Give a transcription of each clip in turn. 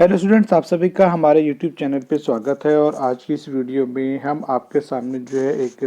Hello students, आप सभी का हमारे यूट्यूब चैनल पे स्वागत है। और आज की इस वीडियो में हम आपके सामने जो है एक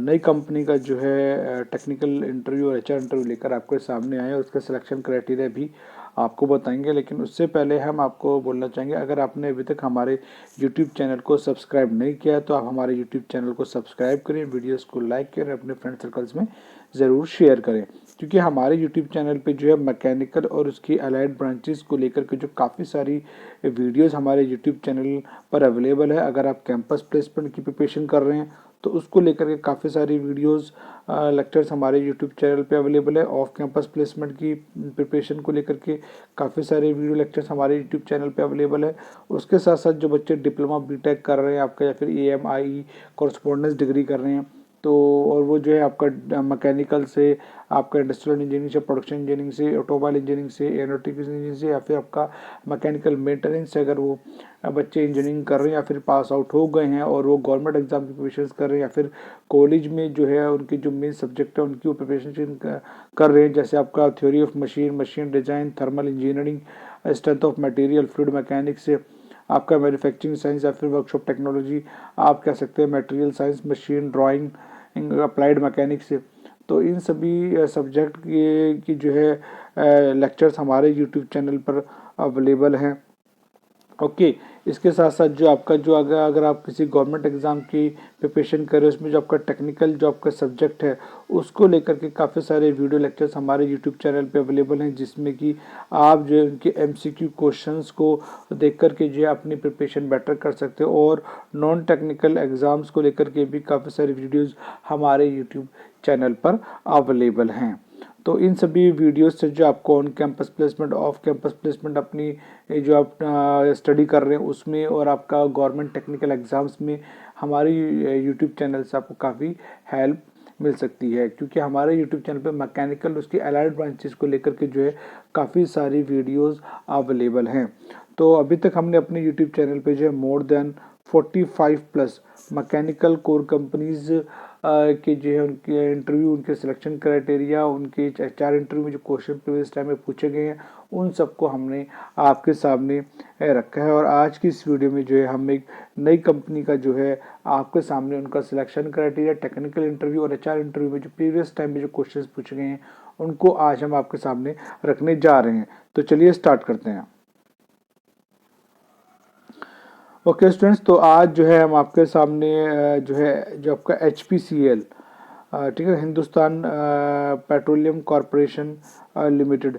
नई कंपनी का जो है टेक्निकल इंटरव्यू और एचआर इंटरव्यू लेकर आपके सामने आए और उसका सिलेक्शन क्राइटेरिया भी आपको बताएंगे। लेकिन उससे पहले हम आपको बोलना चाहेंगे, अगर आपने अभी तक हमारे यूट्यूब चैनल को सब्सक्राइब नहीं किया तो आप हमारे यूट्यूब चैनल को सब्सक्राइब करें, वीडियोज़ को लाइक करें, अपने फ्रेंड सर्कल्स में ज़रूर शेयर करें। क्योंकि हमारे यूट्यूब चैनल पे जो है मैकेनिकल और उसकी अलाइड ब्रांचेस को लेकर के जो काफ़ी सारी वीडियोस हमारे यूट्यूब चैनल पर अवेलेबल है। अगर आप कैंपस प्लेसमेंट की प्रिपरेशन कर रहे हैं तो उसको लेकर के काफ़ी सारी वीडियोस लेक्चर्स हमारे यूट्यूब चैनल पे अवेलेबल है। ऑफ कैंपस प्लेसमेंट की प्रिपरेशन को लेकर के काफ़ी सारे वीडियो लेक्चर्स हमारे यूट्यूब चैनल पे अवेलेबल है। उसके साथ साथ जो बच्चे डिप्लोमा बीटेक कर रहे हैं आपका, या फिर EMI कॉरस्पॉन्डेंस डिग्री कर रहे हैं, तो और वो जो है आपका मैकेनिकल से, आपका इंडस्ट्रियल इंजीनियरिंग से, प्रोडक्शन इंजीनियरिंग से, ऑटोमोबाइल इंजीनियरिंग से, एरोनॉटिक्स इंजीनियरिंग से, या फिर आपका मैकेनिकल मेंटेनेंस से अगर वो बच्चे इंजीनियरिंग कर रहे हैं या फिर पास आउट हो गए हैं और वो गवर्नमेंट एग्जाम की प्रिपरेशन कर रहे हैं, या फिर कॉलेज में जो है उनकी जो मेन सब्जेक्ट है उनकी वो प्रिपरेशन कर रहे हैं, जैसे आपका theory of machine, machine design, thermal engineering, strength of material, fluid mechanics से, आपका मैन्युफैक्चरिंग साइंस या फिर वर्कशॉप टेक्नोलॉजी, आप कह सकते हैं material science, machine drawing, applied mechanics से। तो इन सभी सब्जेक्ट की जो है लेक्चर्स हमारे यूट्यूब चैनल पर अवेलेबल हैं। ओके, इसके साथ साथ जो आपका जो अगर आप किसी गवर्नमेंट एग्ज़ाम की प्रिपरेशन कर रहे हो, उसमें जो आपका टेक्निकल जो आपका सब्जेक्ट है उसको लेकर के काफ़ी सारे वीडियो लेक्चर्स हमारे यूट्यूब चैनल पे अवेलेबल हैं, जिसमें कि आप जो है उनके MCQ क्वेश्चंस को देख कर के जो है अपनी प्रिपरेशन बेटर कर सकते हो। और नॉन टेक्निकल एग्ज़ाम्स को लेकर के भी काफ़ी सारे वीडियोज़ हमारे यूट्यूब चैनल पर अवेलेबल हैं। तो इन सभी वीडियोस से जो आपको on campus placement, off campus placement, अपनी जो आप स्टडी कर रहे हैं उसमें, और आपका गवर्नमेंट टेक्निकल एग्ज़ाम्स में हमारी यूट्यूब चैनल से आपको काफ़ी हेल्प मिल सकती है। क्योंकि हमारे यूट्यूब चैनल पे मैकेनिकल उसकी अलाइड ब्रांचेस को लेकर के जो है काफ़ी सारी वीडियोस अवेलेबल हैं। तो अभी तक हमने अपने यूट्यूब चैनल पे जो है more than 45 plus mechanical core companies के जो है उनके इंटरव्यू, उनके सिलेक्शन क्राइटेरिया, उनके HR इंटरव्यू में जो क्वेश्चन प्रीवियस टाइम में पूछे गए हैं उन सबको हमने आपके सामने रखा है। और आज की इस वीडियो में जो है हम एक नई कंपनी का जो है आपके सामने उनका सिलेक्शन क्राइटेरिया, टेक्निकल इंटरव्यू और HR इंटरव्यू में जो प्रीवियस टाइम में जो क्वेश्चन पूछे गए हैं उनको आज हम आपके सामने रखने जा रहे हैं। तो चलिए स्टार्ट करते हैं। ओके स्टूडेंट्स, तो आज जो है हम आपके सामने जो है जो आपका HPCL, ठीक है, हिंदुस्तान पेट्रोलियम कॉरपोरेशन लिमिटेड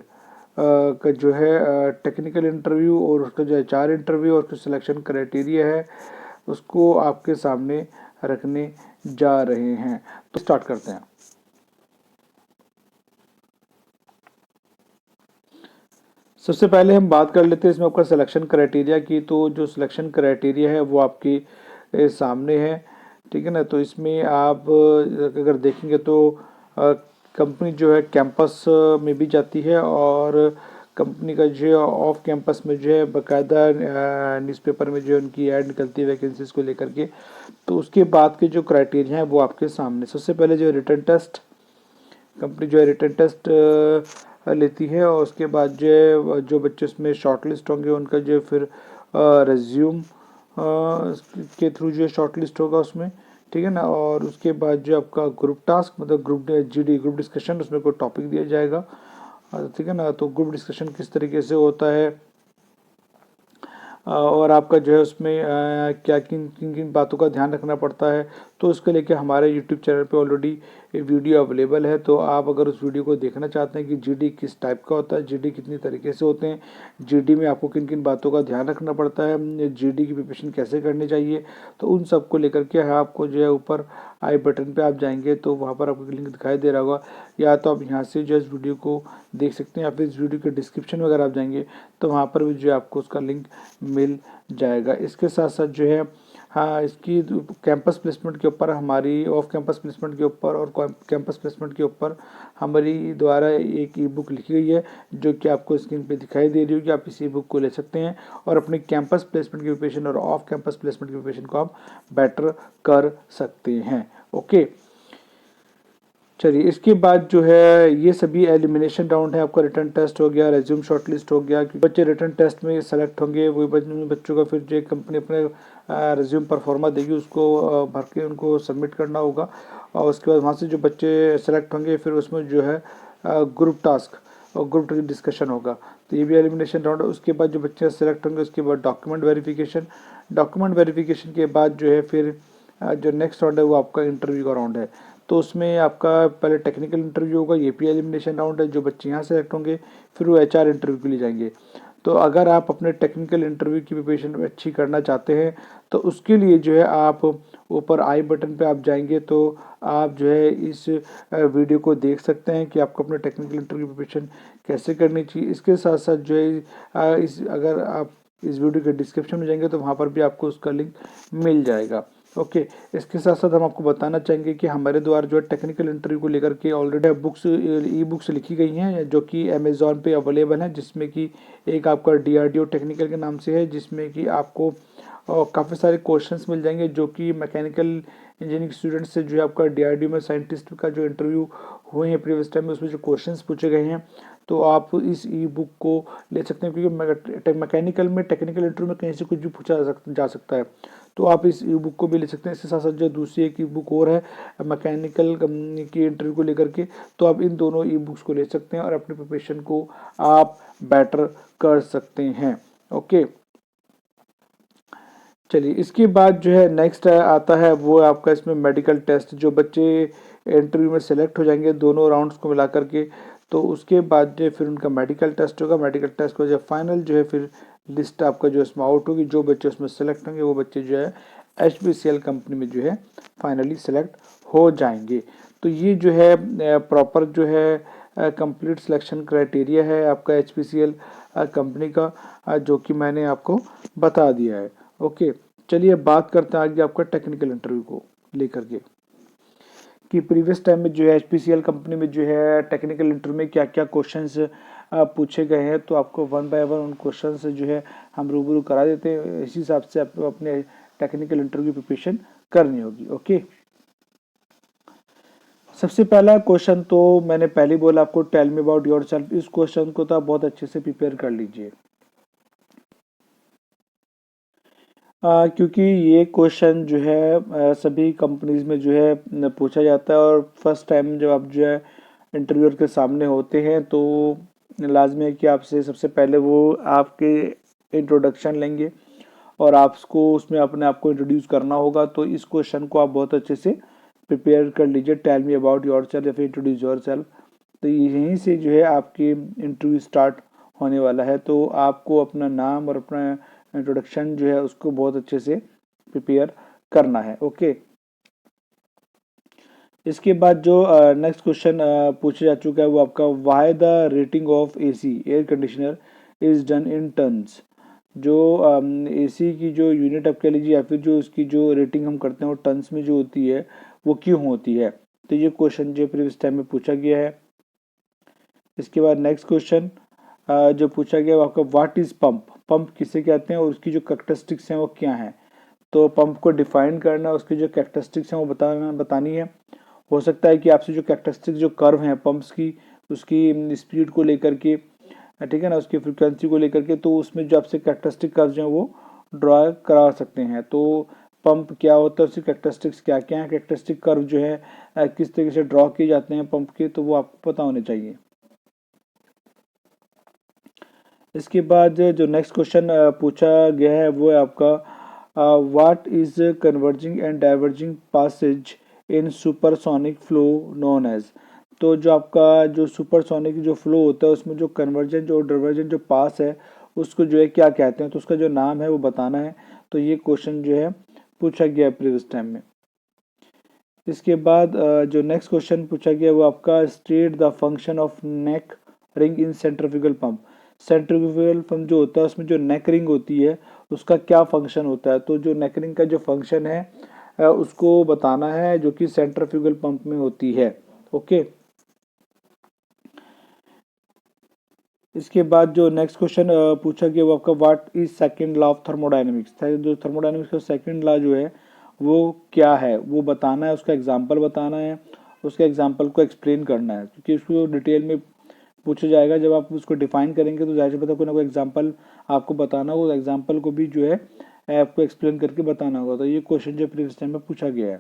का जो है टेक्निकल इंटरव्यू और उसका जो HR इंटरव्यू और उसका सिलेक्शन क्राइटेरिया है उसको आपके सामने रखने जा रहे हैं। तो स्टार्ट करते हैं। सबसे पहले हम बात कर लेते हैं इसमें आपका सिलेक्शन क्राइटेरिया की। तो जो सिलेक्शन क्राइटेरिया है वो आपके सामने है, ठीक है ना। तो इसमें आप अगर देखेंगे तो कंपनी जो है कैंपस में भी जाती है, और कंपनी का जो है ऑफ कैंपस में जो है बाकायदा न्यूज़पेपर में जो है उनकी ऐड निकलती है वैकेंसीज को लेकर के। तो उसके बाद के जो क्राइटेरिया है वो आपके सामने। सबसे पहले जो रिटन टेस्ट, कंपनी जो है रिटन टेस्ट लेती है, और उसके बाद जो है जो बच्चे उसमें शॉर्ट लिस्ट होंगे उनका जो है फिर रिज्यूम के थ्रू जो है शॉर्ट लिस्ट होगा उसमें, ठीक है ना। और उसके बाद जो आपका ग्रुप टास्क, मतलब ग्रुप GD, ग्रुप डिस्कशन, उसमें कोई टॉपिक दिया जाएगा, ठीक है ना। तो ग्रुप डिस्कशन किस तरीके से होता है और आपका जो है उसमें क्या किन किन किन बातों का ध्यान रखना पड़ता है, तो उसके लेके हमारे यूट्यूब चैनल पे ऑलरेडी वीडियो अवेलेबल है। तो आप अगर उस वीडियो को देखना चाहते हैं कि GD किस टाइप का होता है, GD कितनी तरीके से होते हैं, GD में आपको किन किन बातों का ध्यान रखना पड़ता है, GD की प्रिपरेशन कैसे करनी चाहिए, तो उन सब को लेकर के आपको जो है ऊपर आई बटन पे आप जाएंगे तो वहाँ पर आपको लिंक दिखाई दे रहा होगा, या तो आप यहाँ से जो इस वीडियो को देख सकते हैं, या फिर इस वीडियो के डिस्क्रिप्शन में अगर आप जाएंगे तो वहाँ पर भी जो है आपको उसका लिंक मिल जाएगा। इसके साथ साथ जो है हाँ, इसकी कैंपस प्लेसमेंट के ऊपर, हमारी ऑफ कैंपस प्लेसमेंट के ऊपर और कैंपस प्लेसमेंट के ऊपर हमारी द्वारा एक ई बुक लिखी गई है, जो कि आपको स्क्रीन पे दिखाई दे रही होगी। आप इस ई बुक को ले सकते हैं और अपनी कैंपस प्लेसमेंट की प्रिपरेशन और ऑफ कैंपस प्लेसमेंट की प्रिपरेशन को आप बेटर कर सकते हैं। ओके, चलिए, इसके बाद जो है ये सभी एलिमिनेशन राउंड है। आपका रिटर्न टेस्ट हो गया, रेज्यूम शॉर्टलिस्ट हो गया, कि बच्चे रिटर्न टेस्ट में सेलेक्ट होंगे, वही बच्चों का फिर जो कंपनी अपने रेज्यूम परफॉर्मा देगी उसको भर के उनको सबमिट करना होगा। और उसके बाद वहाँ से जो बच्चे सेलेक्ट होंगे फिर उसमें जो है ग्रुप टास्क और ग्रुप डिस्कशन होगा। तो ये भी एलिमिनेशन राउंड है। उसके बाद जो बच्चे सेलेक्ट होंगे उसके बाद डॉक्यूमेंट वेरिफिकेशन के बाद जो है फिर जो नेक्स्ट राउंड है वो आपका इंटरव्यू का राउंड है। तो उसमें आपका पहले टेक्निकल इंटरव्यू होगा, ये भी एलिमिनेशन राउंड है। जो बच्चे यहाँ सेलेक्ट होंगे फिर वो एचआर इंटरव्यू के लिए जाएंगे। तो अगर आप अपने टेक्निकल इंटरव्यू की प्रिपरेशन अच्छी करना चाहते हैं तो उसके लिए जो है आप ऊपर आई बटन पे आप जाएंगे तो आप जो है इस वीडियो को देख सकते हैं कि आपको अपने टेक्निकल इंटरव्यू प्रिपरेशन कैसे करनी चाहिए। इसके साथ साथ जो है अगर आप इस वीडियो के डिस्क्रिप्शन में जाएंगे तो वहाँ पर भी आपको उसका लिंक मिल जाएगा। ओके, इसके साथ साथ हम आपको बताना चाहेंगे कि हमारे द्वारा जो है टेक्निकल इंटरव्यू को लेकर के ऑलरेडी ई बुक्स लिखी गई हैं जो कि अमेज़ॉन पे अवेलेबल हैं, जिसमें कि एक आपका डीआरडीओ टेक्निकल के नाम से है, जिसमें कि आपको काफ़ी सारे क्वेश्चंस मिल जाएंगे जो कि मैकेनिकल इंजीनियरिंग स्टूडेंट्स से जो है आपका डीआरडीओ में साइंटिस्ट का जो इंटरव्यू हुए हैं प्रीवियस टाइम में उसमें जो क्वेश्चंस पूछे गए हैं तो आप इस ई बुक को ले सकते हैं, क्योंकि मैकेनिकल में टेक्निकल इंटरव्यू में कहीं से कुछ भी पूछा जा सकता है। तो आप इस ई बुक को भी ले सकते हैं। इसके साथ साथ जो दूसरी एक ई बुक और है मैकेनिकल की इंटरव्यू को लेकर के, तो आप इन दोनों ई बुक्स को ले सकते हैं और अपनी प्रिपरेशन को आप बेटर कर सकते हैं। ओके, चलिए, इसके बाद जो है नेक्स्ट आता है वो आपका इसमें मेडिकल टेस्ट। जो बच्चे इंटरव्यू में सेलेक्ट हो जाएंगे दोनों राउंड्स को मिला करके, तो उसके बाद जो है फिर उनका मेडिकल टेस्ट होगा। मेडिकल टेस्ट को जो फाइनल जो है फिर लिस्ट आपका जो इसमें आउट होगी, जो बच्चे उसमें सेलेक्ट होंगे वो बच्चे जो है HPCL कंपनी में जो है फाइनली सेलेक्ट हो जाएंगे। तो ये जो है प्रॉपर जो है कंप्लीट सिलेक्शन क्राइटेरिया है आपका HPCL कंपनी का, जो कि मैंने आपको बता दिया है। ओके, चलिए बात करते हैं आगे आपका टेक्निकल इंटरव्यू को लेकर के, कि प्रीवियस टाइम में जो है HPCL कंपनी में जो है टेक्निकल इंटरव्यू में क्या क्या क्वेश्चंस पूछे गए हैं। तो आपको वन बाय वन उन क्वेश्चन से जो है हम रूबरू करा देते हैं। इसी हिसाब से आपको अपने टेक्निकल इंटरव्यू प्रिपरेशन करनी होगी। ओके, सबसे पहला क्वेश्चन तो मैंने पहले बोला आपको, टेल मी अबाउट योरसेल्फ। इस क्वेश्चन को तो आप बहुत अच्छे से प्रिपेयर कर लीजिए, क्योंकि ये क्वेश्चन जो है सभी कंपनीज में जो है पूछा जाता है। और फर्स्ट टाइम जब आप जो है इंटरव्यूअर के सामने होते हैं तो लाजमी है कि आपसे सबसे पहले वो आपके इंट्रोडक्शन लेंगे और आपको उसमें अपने आप को इंट्रोड्यूस करना होगा। तो इस क्वेश्चन को आप बहुत अच्छे से प्रिपेयर कर लीजिए, टेल मी अबाउट योरसेल्फ या फिर इंट्रोड्यूस योरसेल्फ। तो यहीं से जो है आपकी इंटरव्यू स्टार्ट होने वाला है। तो आपको अपना नाम और अपना इंट्रोडक्शन जो है उसको बहुत अच्छे से प्रिपेयर करना है। ओके, इसके बाद जो नेक्स्ट क्वेश्चन पूछा जा चुका है वो आपका, why the rating of AC air conditioner is done in tons. जो AC की जो यूनिट आप कह लीजिए या फिर जो उसकी जो रेटिंग हम करते हैं वो टन्स में जो होती है वो क्यों होती है। तो ये क्वेश्चन जो प्रीवियस टाइम में पूछा गया है। इसके बाद नेक्स्ट क्वेश्चन जो पूछा गया वो आपका, व्हाट इज पंप। पंप किसे कहते हैं और उसकी जो कैरेक्टरिस्टिक्स हैं वो क्या हैं। तो पंप को डिफाइन करना, उसकी जो कैरेक्टरिस्टिक्स हैं वो बतानी है। हो सकता है कि आपसे जो कैरेक्टरिस्टिक्स जो कर्व हैं पंप्स की, उसकी स्पीड को लेकर के, ठीक है ना, उसकी फ्रिक्वेंसी को लेकर के, तो उसमें जो आपसे कैरेक्टरिस्टिक कर्व हैं वो ड्रॉ करा सकते हैं। तो पंप क्या होता है, उसकी कैरेक्टरिस्टिक्स क्या क्या है, कैरेक्टरिस्टिक कर्व जो है किस तरीके से ड्रॉ किए जाते हैं पंप के, तो वो आपको पता होने चाहिए। इसके बाद जो नेक्स्ट क्वेश्चन पूछा गया है वो है आपका, what is converging and diverging passage in supersonic flow known as. तो जो आपका जो सुपरसोनिक जो फ्लो होता है उसमें जो कन्वर्जन जो डाइवर्जन जो पास है उसको जो है क्या कहते हैं, तो उसका जो नाम है वो बताना है। तो ये क्वेश्चन जो है पूछा गया है प्रीवियस टाइम में। इसके बाद जो नेक्स्ट क्वेश्चन पूछा गया वो आपका, state the function of neck ring in centrifugal pump. Centrifugal pump जो होता है उसमें जो नेक रिंग होती है उसका क्या फंक्शन होता है। तो जो नेक रिंग का जो फंक्शन है उसको बताना है, जो कि सेंट्रीफ्यूगल पंप में होती है। ओके, इसके बाद जो नेक्स्ट क्वेश्चन पूछा गया वो आपका, what is second law of thermodynamics. जो थर्मोडायनेमिक्स का सेकंड लॉ जो है वो क्या है वो बताना है, उसका एग्जाम्पल बताना है। उसके एग्जाम्पल को एक्सप्लेन करना है, क्योंकि उसको डिटेल में पूछा जाएगा। जब आप उसको डिफाइन करेंगे तो जाहिर सी बात है कोई ना कोई एग्जाम्पल आपको बताना होगा, एग्जाम्पल को भी जो है आपको एक्सप्लेन करके बताना होगा। तो ये क्वेश्चन जो प्रीवियस टाइम में पूछा गया है।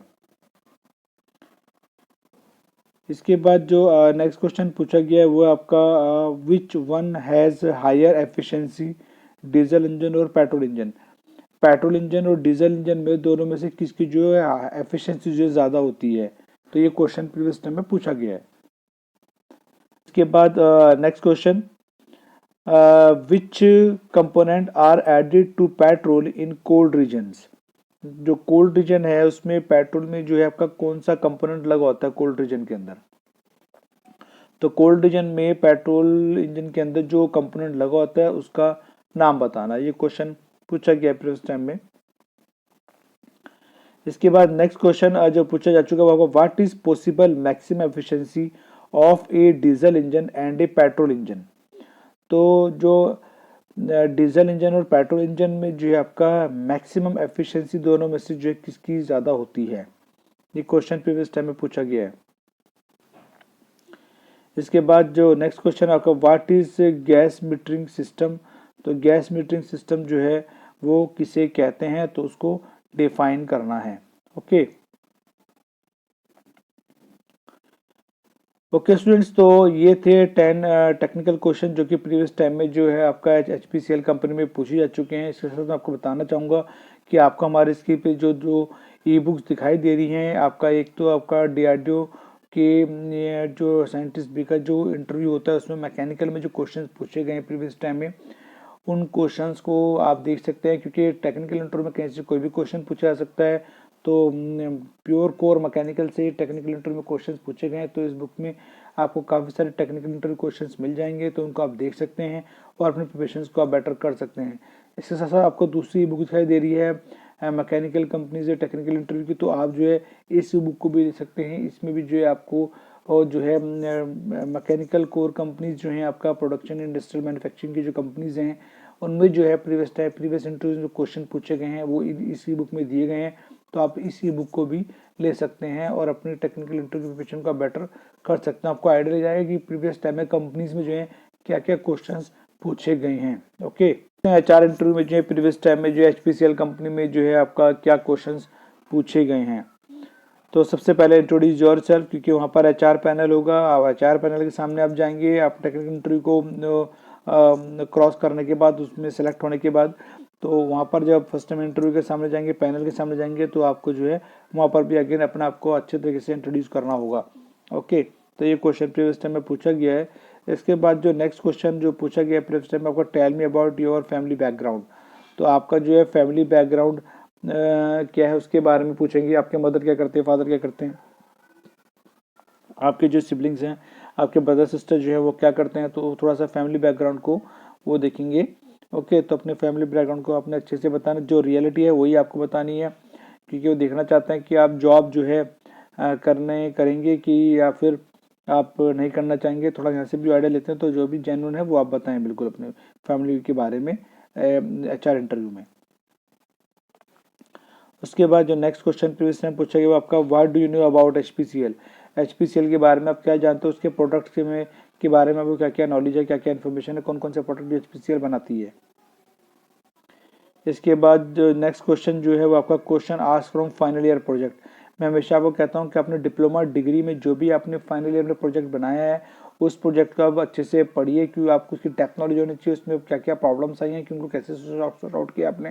इसके बाद जो नेक्स्ट क्वेश्चन पूछा गया है वो आपका which one has higher efficiency, diesel engine और पेट्रोल इंजन। पेट्रोल इंजन और डीजल इंजन में दोनों में से किसकी जो है एफिशिएंसी जो ज़्यादा होती है। तो ये क्वेश्चन प्रीवियस टाइम में पूछा गया है। इसके बाद next question, which component are added to petrol in cold regions. जो कोल्ड रीजन है उसमें पेट्रोल में जो है आपका कौन सा कंपोनेंट लगा होता है कोल्ड रीजन के अंदर। तो कोल्ड रीजन में पेट्रोल इंजन के अंदर जो कंपोनेंट लगा होता है उसका नाम बताना। ये क्वेश्चन पूछा गया है प्रीवियस टाइम में। इसके बाद नेक्स्ट क्वेश्चन जो पूछा जा चुका है वो what is possible maximum efficiency of A diesel engine and A petrol engine. तो जो डीजल इंजन और पेट्रोल इंजन में जो है आपका मैक्सिमम एफिशिएंसी दोनों में से जो है किसकी ज़्यादा होती है। ये क्वेश्चन प्रीवियस टाइम में पूछा गया है। इसके बाद जो नेक्स्ट क्वेश्चन आपका what is gas metering system. तो गैस मीटरिंग सिस्टम जो है वो किसे कहते हैं, तो उसको डिफाइन करना है। ओके ओके स्टूडेंट्स, तो ये थे 10 टेक्निकल क्वेश्चन जो कि प्रीवियस टाइम में जो है आपका HPCL कंपनी में पूछे जा चुके हैं। इसके साथ मैं आपको बताना चाहूँगा कि आपको हमारे स्क्रीन पे जो जो ई बुक्स दिखाई दे रही हैं, आपका एक तो आपका DRDO के जो साइंटिस्ट बी का जो इंटरव्यू होता है उसमें मैकेनिकल में जो क्वेश्चन पूछे गए हैं प्रीवियस टाइम में, उन क्वेश्चंस को आप देख सकते हैं, क्योंकि टेक्निकल इंटरव्यू में कहीं से कोई भी क्वेश्चन पूछा जा सकता है। तो प्योर कोर मैकेनिकल से टेक्निकल इंटरव्यू में क्वेश्चंस पूछे गए हैं। तो इस बुक में आपको काफ़ी सारे टेक्निकल इंटरव्यू क्वेश्चंस मिल जाएंगे, तो उनको आप देख सकते हैं और अपने प्रिपरेशंस को आप बेटर कर सकते हैं। इसके साथ साथ आपको दूसरी बुक दिखाई दे रही है मैकेनिकल कंपनीज है टेक्निकल इंटरव्यू की, तो आप जो है इस बुक को भी देख सकते हैं। इसमें भी जो है आपको और जो है मैकेनिकल कोर कंपनीज जो हैं आपका प्रोडक्शन इंडस्ट्रियल मैन्युफैक्चरिंग की जो कंपनीज हैं उनमें जो है प्रीवियस इंटरव्यू जो क्वेश्चन पूछे गए हैं वो इसी बुक में दिए गए हैं। तो आप इसी बुक को भी ले सकते हैं और अपनी टेक्निकल इंटरव्यू प्रिपरेशन का बेटर कर सकते हैं। आपको आइडिया लग जाएगा कि प्रीवियस टाइम में कंपनीज में जो है क्या क्या क्वेश्चन पूछे गए हैं। ओके, HR इंटरव्यू में जो है प्रीवियस टाइम में जो HPCL कंपनी में जो है आपका क्या क्वेश्चन पूछे गए हैं। तो सबसे पहले इंट्रोड्यूस योरसेल्फ, क्योंकि वहाँ पर HR पैनल होगा। HR पैनल के सामने आप जाएंगे, आप टेक्निकल इंटरव्यू को क्रॉस करने के बाद उसमें सेलेक्ट होने के बाद तो वहाँ पर जब फर्स्ट टाइम इंटरव्यू के सामने जाएंगे, पैनल के सामने जाएंगे, तो आपको जो है वहाँ पर भी अगेन अपने आप को अच्छे तरीके से इंट्रोड्यूस करना होगा। ओके, तो ये क्वेश्चन प्रीवियस टाइम में पूछा गया है। इसके बाद जो नेक्स्ट क्वेश्चन जो पूछा गया है प्रीवियस टाइम में आपको tell me about your family background. तो आपका जो है फैमिली बैकग्राउंड क्या है उसके बारे में पूछेंगे। आपके मदर क्या करते हैं, फादर क्या करते हैं, आपके जो सिबलिंग्स हैं, आपके ब्रदर सिस्टर जो है वो क्या करते हैं, तो थोड़ा सा फैमिली बैकग्राउंड को वो देखेंगे। ओके, तो अपने फैमिली बैकग्राउंड को आपने अच्छे से बताना, जो रियलिटी है वही आपको बतानी है, क्योंकि वो देखना चाहते हैं कि आप जॉब जो है करेंगे कि या फिर आप नहीं करना चाहेंगे। थोड़ा यहाँ से भी आइडिया लेते हैं, तो जो भी जेन्युइन है वो आप बताएं बिल्कुल अपने फैमिली के बारे में HR इंटरव्यू में। उसके बाद जो नेक्स्ट क्वेश्चन प्रीवियस टाइम पूछा गया वो आपका what do you know about HPCL के बारे में आप क्या जानते हो, उसके प्रोडक्ट के बारे में आपको क्या क्या नॉलेज है, क्या क्या इन्फॉर्मेशन है, कौन कौन से प्रोडक्ट HPCL बनाती है। इसके बाद जो नेक्स्ट क्वेश्चन जो है वो आपका question ask from final year project. मैं हमेशा आपको कहता हूँ कि अपने डिप्लोमा डिग्री में जो भी आपने फाइनल ईयर में प्रोजेक्ट बनाया है उस प्रोजेक्ट को आप अच्छे से पढ़िए, क्योंकि आपको उसकी टेक्नोलॉजी होनी चाहिए, उसमें क्या क्या प्रॉब्लम्स आई हैं, कि उनको कैसे सॉर्ट आउट किया आपने,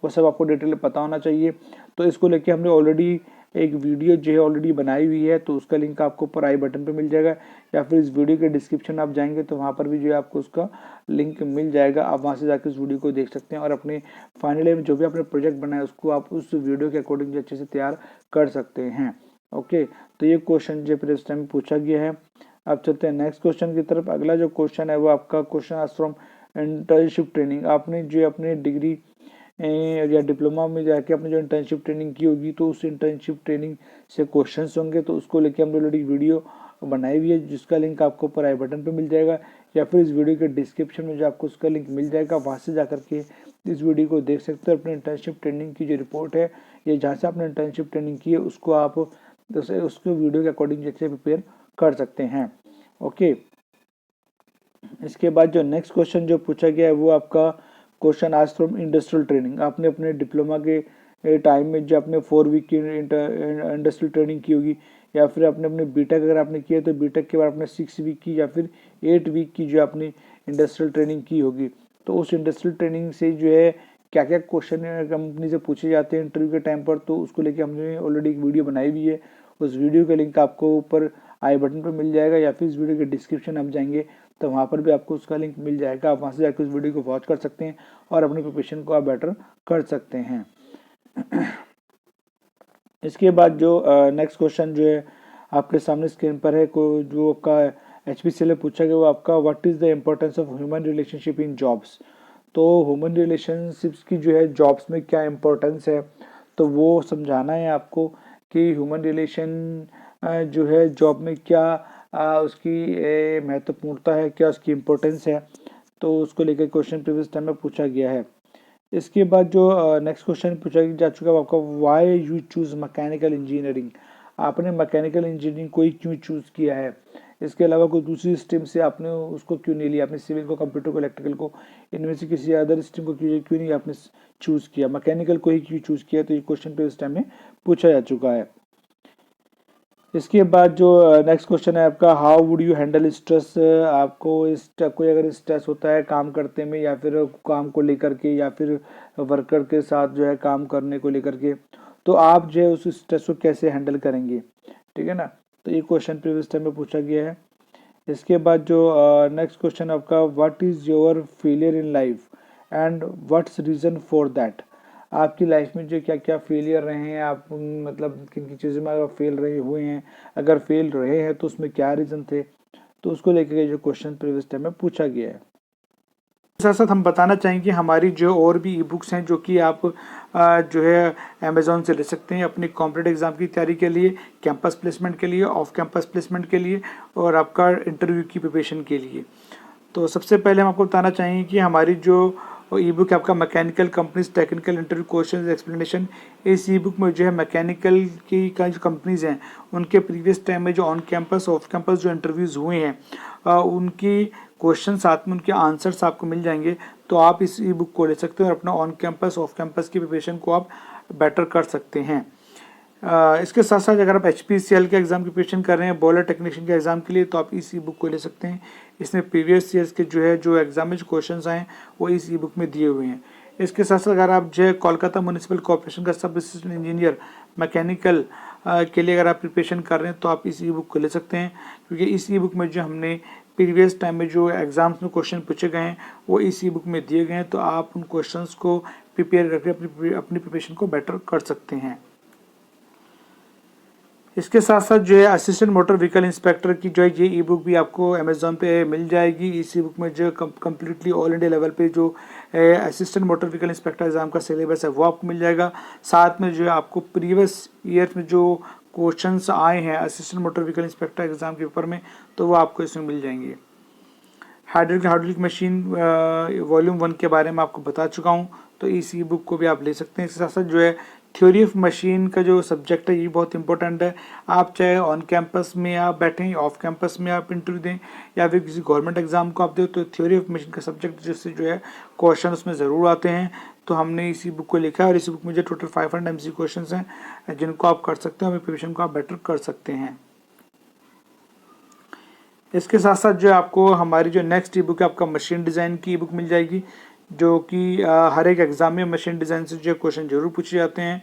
वो सब आपको डिटेल पता होना चाहिए। तो इसको लेके हमने ऑलरेडी एक वीडियो जो है ऑलरेडी बनाई हुई है, तो उसका लिंक आपको ऊपर आई बटन पे मिल जाएगा, या फिर इस वीडियो के डिस्क्रिप्शन आप जाएंगे तो वहाँ पर भी जो है आपको उसका लिंक मिल जाएगा। आप वहाँ से जाकर उस वीडियो को देख सकते हैं और अपने फाइनल ईयर में जो भी आपने प्रोजेक्ट बनाया उसको आप उस वीडियो के अकॉर्डिंग अच्छे से तैयार कर सकते हैं। ओके, तो ये क्वेश्चन जो प्रीवियस टाइम में पूछा गया है। अब चलते हैं नेक्स्ट क्वेश्चन की तरफ। अगला जो क्वेश्चन है वो आपका क्वेश्चन आज फ्रॉम इंटर्नशिप ट्रेनिंग। आपने जो अपने डिग्री या डिप्लोमा में जाके आपने जो इंटर्नशिप ट्रेनिंग की होगी, तो उस इंटर्नशिप ट्रेनिंग से क्वेश्चंस होंगे, तो उसको लेके हमने ऑलरेडी वीडियो बनाई हुई है, जिसका लिंक आपको ऊपर आई बटन पे मिल जाएगा, या फिर इस वीडियो के डिस्क्रिप्शन में जो आपको उसका लिंक मिल जाएगा, वहाँ से जाकर के इस वीडियो को देख सकते हो। अपनी इंटर्नशिप ट्रेनिंग की जो रिपोर्ट है या जहाँ से आपने इंटर्नशिप ट्रेनिंग की है उसको आप तो उसको वीडियो के अकॉर्डिंग जैसे प्रिपेयर कर सकते हैं। ओके, इसके बाद जो नेक्स्ट क्वेश्चन जो पूछा गया है वो आपका क्वेश्चन आज फ्रॉम इंडस्ट्रियल ट्रेनिंग। आपने अपने डिप्लोमा के टाइम में जो आपने 4 वीक की इंडस्ट्रियल ट्रेनिंग की होगी, या फिर आपने अपने बीटेक अगर आपने किया तो बीटेक के बाद आपने 6 वीक की या फिर 8 वीक की जो आपने इंडस्ट्रियल ट्रेनिंग की होगी। तो उस इंडस्ट्रियल ट्रेनिंग से जो है क्या क्या क्वेश्चन कंपनी से पूछे जाते हैं इंटरव्यू के टाइम पर, तो उसको लेके हमने ऑलरेडी एक वीडियो बनाई हुई है। उस वीडियो का लिंक आपको ऊपर आई बटन पर मिल जाएगा, या फिर इस वीडियो के डिस्क्रिप्शन आप जाएंगे तो वहाँ पर भी आपको उसका लिंक मिल जाएगा। आप वहाँ से जाकर उस वीडियो को वॉच कर सकते हैं और अपने प्रिपरेशन को आप बेटर कर सकते हैं। इसके बाद जो नेक्स्ट क्वेश्चन जो है आपके सामने स्क्रीन पर है, को जो आपका HPCL में पूछा गया वो आपका what is the importance of human relationship in jobs. तो ह्यूमन रिलेशनशिप्स की जो है जॉब्स में क्या इम्पोर्टेंस है, तो वो समझाना है आपको कि ह्यूमन रिलेशन जो है जॉब में क्या उसकी महत्वपूर्णता है, क्या उसकी इम्पोर्टेंस है। तो उसको लेकर क्वेश्चन प्रीवियस टाइम में पूछा गया है। इसके बाद जो नेक्स्ट क्वेश्चन पूछा जा चुका है आपका, why you choose mechanical engineering. आपने मैकेनिकल इंजीनियरिंग को ही क्यों चूज़ किया है, इसके अलावा कोई दूसरी स्ट्रीम से आपने उसको क्यों नहीं लिया, आपने सिविल को, कंप्यूटर को, इलेक्ट्रिकल को, इनमें से किसी अदर स्ट्रीम को क्यों नहीं आपने चूज़ किया, मैकेनिकल को ही क्यों चूज़ किया। तो ये क्वेश्चन पे इस टाइम में पूछा जा चुका है। इसके बाद जो नेक्स्ट क्वेश्चन है आपका, how would you handle stress. आपको कोई अगर स्ट्रेस होता है काम करते में, या फिर काम को लेकर के, या फिर वर्कर के साथ जो है काम करने को लेकर के, तो आप जो है उस स्ट्रेस को कैसे हैंडल करेंगे, ठीक है ना। तो ये क्वेश्चन प्रीवियस टाइम में पूछा गया है। इसके बाद जो नेक्स्ट क्वेश्चन आपका, what is your failure in life and what's reason for that. आपकी लाइफ में जो क्या क्या फेलियर रहे हैं, आप मतलब किन किन चीज़ों में आप फेल रहे हुए हैं, अगर फेल रहे हैं तो उसमें क्या रीज़न थे, तो उसको लेकर जो क्वेश्चन प्रीवियस टाइम में पूछा गया है। साथ साथ हम बताना चाहेंगे हमारी जो और भी ई बुक्स हैं जो कि आप जो है अमेज़ॉन से ले सकते हैं अपनी कॉम्पिटेटिव एग्ज़ाम की तैयारी के लिए, कैंपस प्लेसमेंट के लिए, ऑफ कैंपस प्लेसमेंट के लिए, और आपका इंटरव्यू की प्रिपरेशन के लिए। तो सबसे पहले हम आपको बताना चाहेंगे कि हमारी जो ई बुक है आपका mechanical companies technical interview question explanation, इस ई बुक में जो है मैकेनिकल की का जो कंपनीज़ हैं उनके प्रीवियस टाइम में जो ऑन कैंपस ऑफ कैंपस जो इंटरव्यूज़ हुए हैं उनकी क्वेश्चन साथ में उनके आंसर्स आपको मिल जाएंगे। तो आप इस ई बुक को ले सकते हैं और अपना ऑन कैंपस ऑफ कैंपस की प्रिपरेशन को आप बेटर कर सकते हैं। इसके साथ साथ अगर आप HPCL के एग्ज़ाम की प्रिपरेशन कर रहे हैं बॉयलर टेक्नीशियन के एग्ज़ाम के लिए, तो आप इस ई बुक को ले सकते हैं। इसमें प्रीवियस ईयर्स के जो एग्ज़ाम में जो क्वेश्चन आए हैं वो इस ई बुक में दिए हुए हैं। इसके साथ साथ अगर आप जो है कोलकाता म्यूनिसिपल कॉर्पोरेशन का सब असिस्टेंट इंजीनियर मैकेनिकल के लिए अगर आप प्रिपरेशन कर रहे हैं तो आप इस ई बुक को ले सकते हैं, क्योंकि इस ई बुक में जो हमने प्रीवियस टाइम में जो एग्ज़ाम्स में क्वेश्चन पूछे गए हैं वो इस ई बुक में दिए गए हैं। तो आप उन क्वेश्चंस को प्रिपेयर करके अपनी प्रिपरेशन को बेटर कर सकते हैं। इसके साथ साथ जो है असिस्टेंट मोटर व्हीकल इंस्पेक्टर की जो है ये ई बुक भी आपको अमेज़ॉन पे मिल जाएगी। इस ई बुक में जो कम्प्लीटली ऑल इंडिया लेवल पे जो assistant motor vehicle inspector exam का सिलेबस है वो आपको मिल जाएगा। साथ में जो है आपको प्रीवियस ईयर में जो क्वेश्चंस आए हैं assistant motor vehicle inspector exam के पेपर में, तो वो आपको इसमें मिल जाएंगे। हाइड्रोलिक मशीन वॉल्यूम 1 के बारे में आपको बता चुका हूँ, तो इस ई बुक को भी आप ले सकते हैं। इसके साथ साथ जो है थ्योरी ऑफ मशीन का जो सब्जेक्ट है ये बहुत इंपॉर्टेंट है। आप चाहे ऑन कैंपस में आप बैठें, ऑफ कैंपस में आप इंटरव्यू दें, या फिर किसी गवर्नमेंट एग्जाम को आप दें, तो थ्योरी ऑफ मशीन का सब्जेक्ट जिससे जो है क्वेश्चन उसमें ज़रूर आते हैं। तो हमने इसी बुक को लिखा है और इसी बुक में जो टोटल 500 MCQ क्वेश्चन हैं जिनको आप कर सकते हैं और प्रिपरेशन को आप बेटर कर सकते हैं। इसके साथ साथ जो आपको हमारी जो नेक्स्ट ई बुक है आपका मशीन डिज़ाइन की ई बुक मिल जाएगी, जो कि हर एक एग्ज़ाम में मशीन डिज़ाइन से जो क्वेश्चन जरूर पूछे जाते हैं,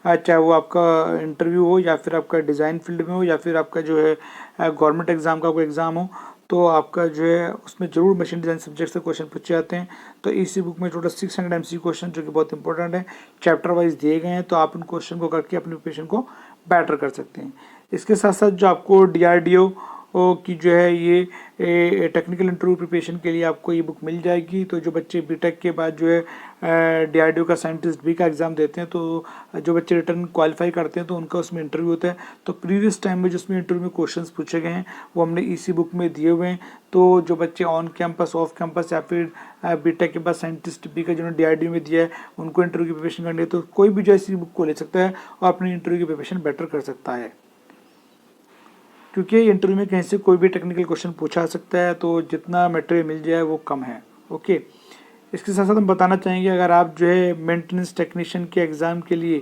चाहे वो आपका इंटरव्यू हो या फिर आपका डिज़ाइन फील्ड में हो या फिर आपका जो है गवर्नमेंट एग्ज़ाम का कोई एग्ज़ाम हो, तो आपका जो है उसमें ज़रूर मशीन डिज़ाइन सब्जेक्ट से क्वेश्चन पूछे जाते हैं। तो इसी बुक में टोटल 600 MCQ क्वेश्चन जो कि बहुत इंपॉर्टेंट है चैप्टर वाइज दिए गए हैं, तो आप उन क्वेश्चन को करके अपनी प्रिपरेशन को बेटर कर सकते हैं। इसके साथ साथ जो आपको DRDO की जो है ये टेक्निकल इंटरव्यू प्रिपरेशन के लिए आपको ये बुक मिल जाएगी। तो जो बच्चे बीटेक के बाद जो है DRDO का साइंटिस्ट बी का एग्ज़ाम देते हैं, तो जो बच्चे रिटर्न क्वालिफाई करते हैं तो उनका उसमें इंटरव्यू होता है। तो प्रीवियस टाइम में जिसमें इंटरव्यू में क्वेश्चंस पूछे गए हैं वो हमने इसी बुक में दिए हुए हैं। तो जो बच्चे ऑन कैंपस ऑफ कैंपस या फिर बीटेक के बाद साइंटिस्ट बी का जिन्होंने DRDO में दिया है उनको इंटरव्यू की प्रिपरेशन करनी है, तो कोई भी जो इसी बुक को ले सकता है और अपनी इंटरव्यू की प्रिपरेशन बेटर कर सकता है। क्योंकि इंटरव्यू में कहीं से कोई भी टेक्निकल क्वेश्चन पूछा सकता है, तो जितना मटेरियल मिल जाए वो कम है। ओके, इसके साथ साथ हम बताना चाहेंगे, अगर आप जो है मेंटेनेंस टेक्नीशियन के एग्ज़ाम के लिए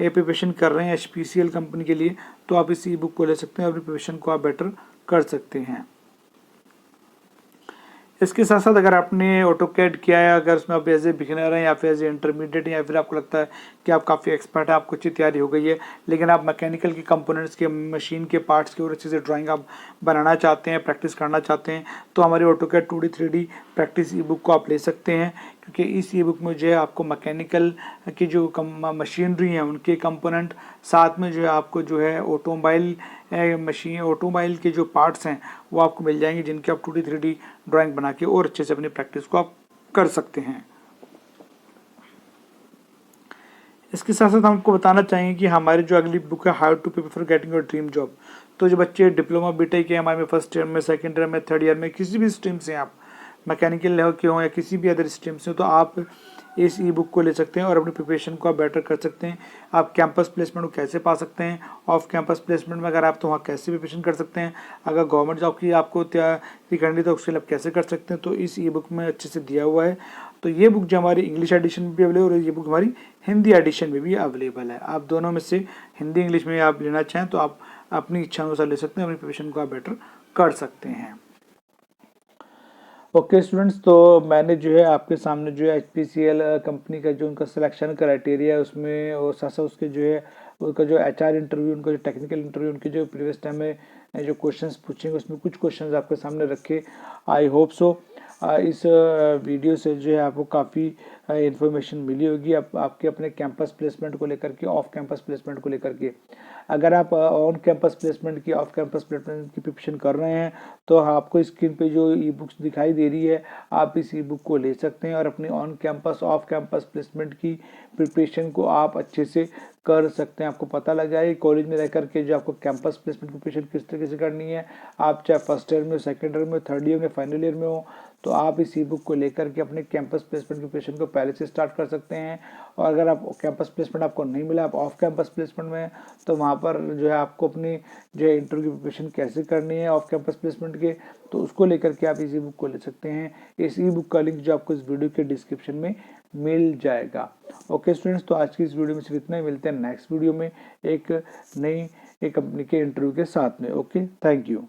प्रिपरेशन कर रहे हैं एचपीसीएल कंपनी के लिए, तो आप इस ई बुक को ले सकते हैं और अपनी प्रिपरेशन को आप बेटर कर सकते हैं। इसके साथ साथ अगर आपने ऑटोकैड किया है, अगर उसमें आप एज ए बिगिनर हैं या फिर एज ए इंटरमीडिएट, या फिर आपको लगता है कि आप काफ़ी एक्सपर्ट हैं, आपको अच्छी तैयारी हो गई है, लेकिन आप मैकेनिकल के कंपोनेंट्स के, मशीन के पार्ट्स के और अच्छे से ड्राइंग आप बनाना चाहते हैं, प्रैक्टिस करना चाहते हैं, तो हमारी ऑटोकैड 2D 3D प्रैक्टिस ई बुक को आप ले सकते हैं। क्योंकि इस ई बुक में जो है आपको मैकेनिकल की जो मशीनरी हैं उनके कंपोनेंट, साथ में जो है आपको जो है ऑटोमोबाइल के जो पार्ट्स हैं वो आपको मिल जाएंगे, जिनके आप 2D 3D ड्राइंग बना के और अच्छे से अपनी प्रैक्टिस को आप कर सकते हैं। इसके साथ साथ हमको बताना चाहेंगे कि हमारी जो अगली बुक है how to prepare for getting your dream job, तो जो बच्चे डिप्लोमा बीटेक के हमारे में फर्स्ट ईयर में, सेकंड ईयर में, थर्ड ईयर में, किसी भी स्ट्रीम से आप मैकेनिकल लेवल के हों या किसी भी अदर स्ट्रीम से हो, तो आप इस ई बुक को ले सकते हैं और अपनी प्रिपरेशन को आप बेटर कर सकते हैं। आप कैंपस प्लेसमेंट को कैसे पा सकते हैं, ऑफ कैंपस प्लेसमेंट में अगर आप तो वहाँ कैसे प्रिपरेशन कर सकते हैं, अगर गवर्नमेंट जॉब की आपको तैयारी करनी तो उसके लिए आप कैसे कर सकते हैं, तो इस ई बुक में अच्छे से दिया हुआ है। तो ये बुक जो हमारी इंग्लिश एडिशन में भी अवेलेबल है और ये बुक हमारी हिंदी एडिशन में भी अवेलेबल है। आप दोनों में से हिंदी इंग्लिश में आप लेना चाहें तो आप अपनी इच्छा अनुसार ले सकते हैं, अपनी प्रिपरेशन को आप बेटर कर सकते हैं। ओके स्टूडेंट्स, तो मैंने जो है आपके सामने जो है एचपीसीएल कंपनी का जो उनका सिलेक्शन क्राइटेरिया है उसमें, और साथ साथ उसके जो है उनका जो एचआर इंटरव्यू, उनका जो टेक्निकल इंटरव्यू, उनके जो प्रीवियस टाइम में जो क्वेश्चंस पूछेंगे उसमें कुछ क्वेश्चंस आपके सामने रखे। आई होप सो इस वीडियो से जो है आपको काफ़ी इन्फॉर्मेशन मिली होगी आपके अपने कैंपस प्लेसमेंट को लेकर के, ऑफ कैंपस प्लेसमेंट को लेकर के। अगर आप ऑन कैंपस प्लेसमेंट की, ऑफ कैंपस प्लेसमेंट की प्रिपरेशन कर रहे हैं, तो आपको स्क्रीन पे जो ई बुक्स दिखाई दे रही है, आप इस ई बुक को ले सकते हैं और अपनी on campus, off campus placement की प्रिपरेशन को आप अच्छे से कर सकते हैं। आपको पता लग जाएगा कॉलेज में रह करके जो आपको कैंपस प्लेसमेंट प्रिपरेशन किस तरीके से करनी है। आप चाहे फर्स्ट ईयर में हो, सेकेंड ईयर में, थर्ड ईयर में, फाइनल ईयर में हो, तो आप इस ई बुक को लेकर के अपने कैंपस प्लेसमेंट प्रिपरेशन को पहले से स्टार्ट कर सकते हैं। और अगर आप कैंपस प्लेसमेंट आपको नहीं मिला, आप ऑफ कैंपस प्लेसमेंट में, तो वहाँ पर जो है आपको अपनी जो है इंटरव्यू की प्रिपरेशन कैसे करनी है ऑफ कैंपस प्लेसमेंट के, तो उसको लेकर के आप इस ई बुक को ले सकते हैं। इस ई बुक का लिंक जो आपको इस वीडियो के डिस्क्रिप्शन में मिल जाएगा। ओके स्टूडेंट्स, तो आज की इस वीडियो में सिर्फ इतना ही। मिलते हैं नेक्स्ट वीडियो में एक नई कंपनी के इंटरव्यू के साथ में। Okay, thank you.